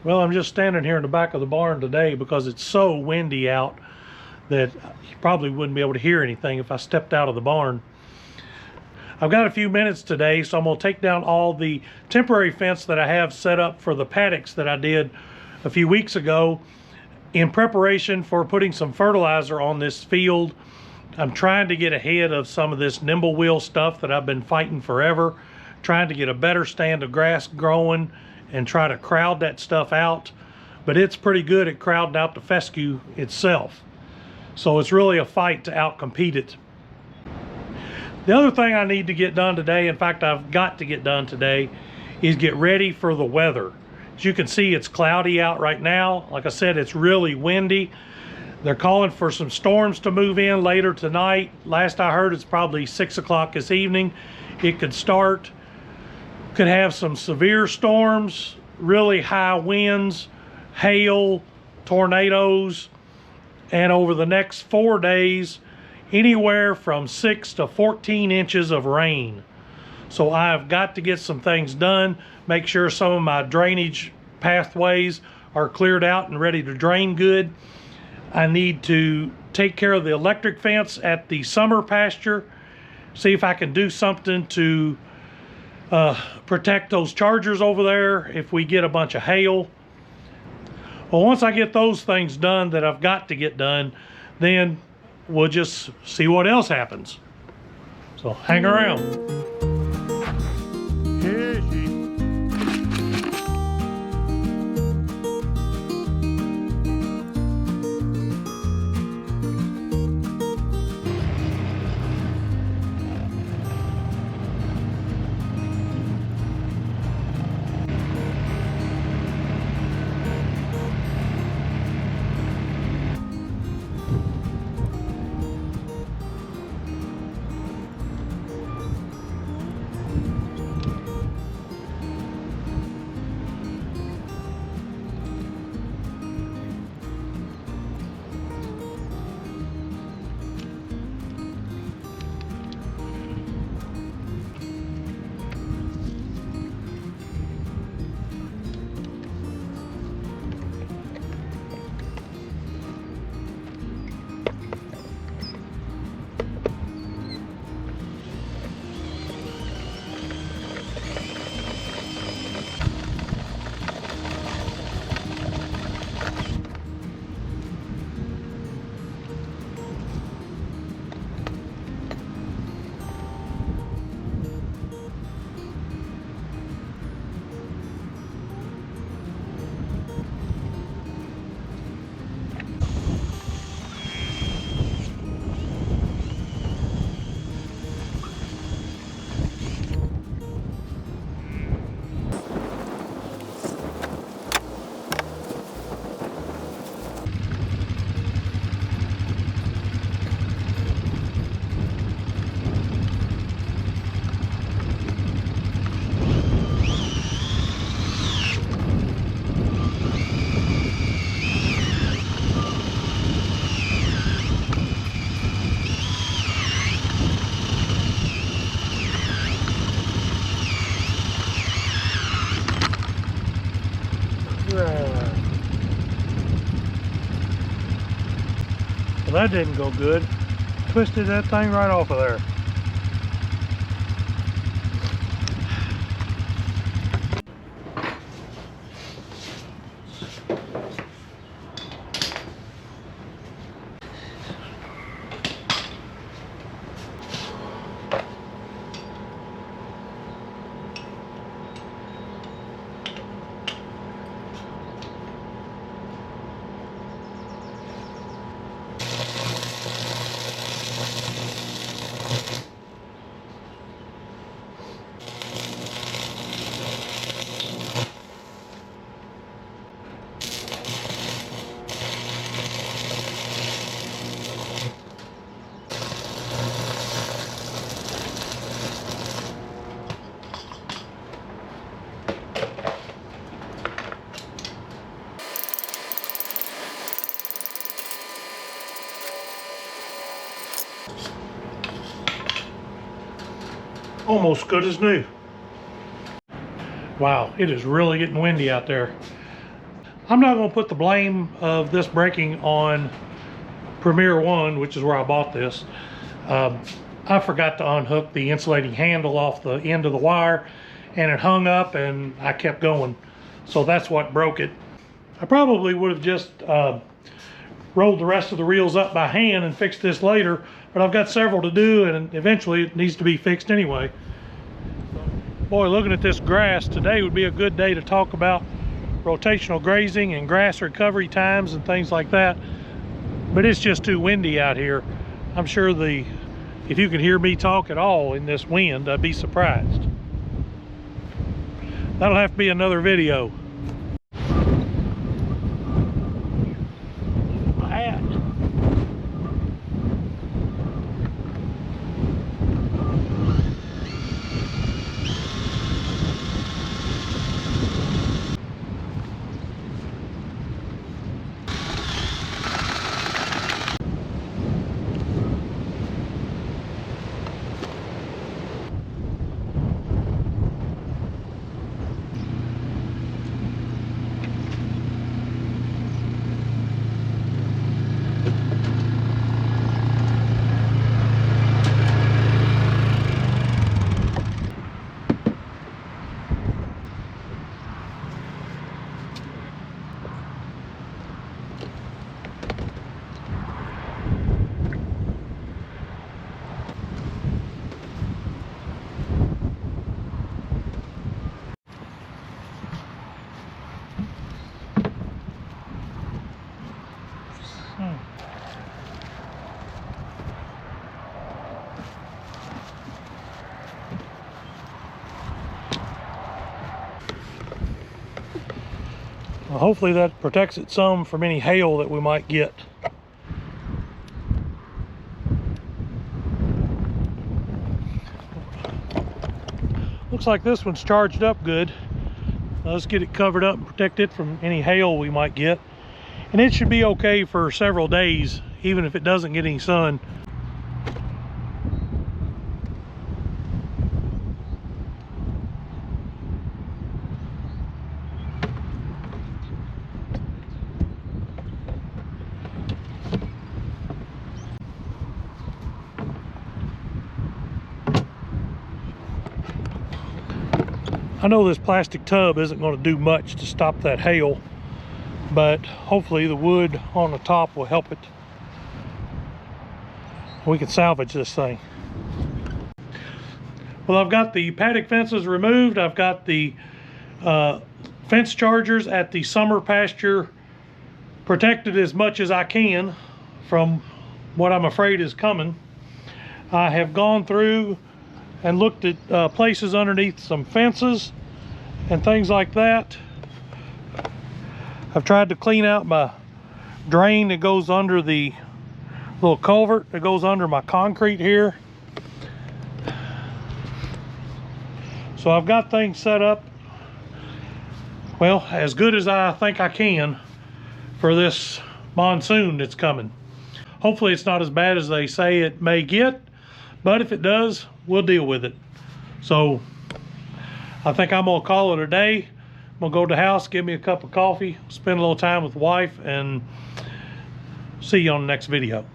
Well, I'm just standing here in the back of the barn today because it's so windy out that you probably wouldn't be able to hear anything if I stepped out of the barn. I've got a few minutes today, so I'm going to take down all the temporary fence that I have set up for the paddocks that I did a few weeks ago in preparation for putting some fertilizer on this field. I'm trying to get ahead of some of this nimble wheel stuff that I've been fighting forever, trying to get a better stand of grass growing and try to crowd that stuff out. But it's pretty good at crowding out the fescue itself. So it's really a fight to outcompete it. The other thing I need to get done today, in fact I've got to get done today, is get ready for the weather. As you can see, it's cloudy out right now. Like I said, it's really windy. They're calling for some storms to move in later tonight. Last I heard, it's probably 6 o'clock this evening. It could start. Could have some severe storms, really high winds, hail, tornadoes, and over the next 4 days, anywhere from 6 to 14 inches of rain. So I've got to get some things done, make sure some of my drainage pathways are cleared out and ready to drain good. I need to take care of the electric fence at the summer pasture, see if I can do something to protect those chargers over there if we get a bunch of hail. Well, once I get those things done that I've got to get done, then we'll just see what else happens. So hang around. Here she. Well, that didn't go good. Twisted that thing right off of there. Almost good as new. Wow, it is really getting windy out there. I'm not going to put the blame of this breaking on Premier One, which is where I bought this. I forgot to unhook the insulating handle off the end of the wire, and it hung up and I kept going. So that's what broke it. I probably would have just rolled the rest of the reels up by hand and fixed this later, but I've got several to do, and eventually it needs to be fixed anyway. Boy, looking at this grass, today would be a good day to talk about rotational grazing and grass recovery times and things like that, but it's just too windy out here. I'm sure if you can hear me talk at all in this wind, I'd be surprised. That'll have to be another video. Well, hopefully that protects it some from any hail that we might get. Looks like this one's charged up good. Let's get it covered up and protect it from any hail we might get. And it should be okay for several days, even if it doesn't get any sun. I know this plastic tub isn't going to do much to stop that hail, but hopefully the wood on the top will help it. We can salvage this thing. Well, I've got the paddock fences removed. I've got the fence chargers at the summer pasture protected as much as I can from what I'm afraid is coming. I have gone through and looked at places underneath some fences and things like that. I've tried to clean out my drain that goes under the little culvert that goes under my concrete here. So I've got things set up, well, as good as I think I can for this monsoon that's coming. Hopefully it's not as bad as they say it may get, but if it does, we'll deal with it. So I think I'm gonna call it a day. I'm gonna go to the house, give me a cup of coffee, spend a little time with the wife, and see you on the next video.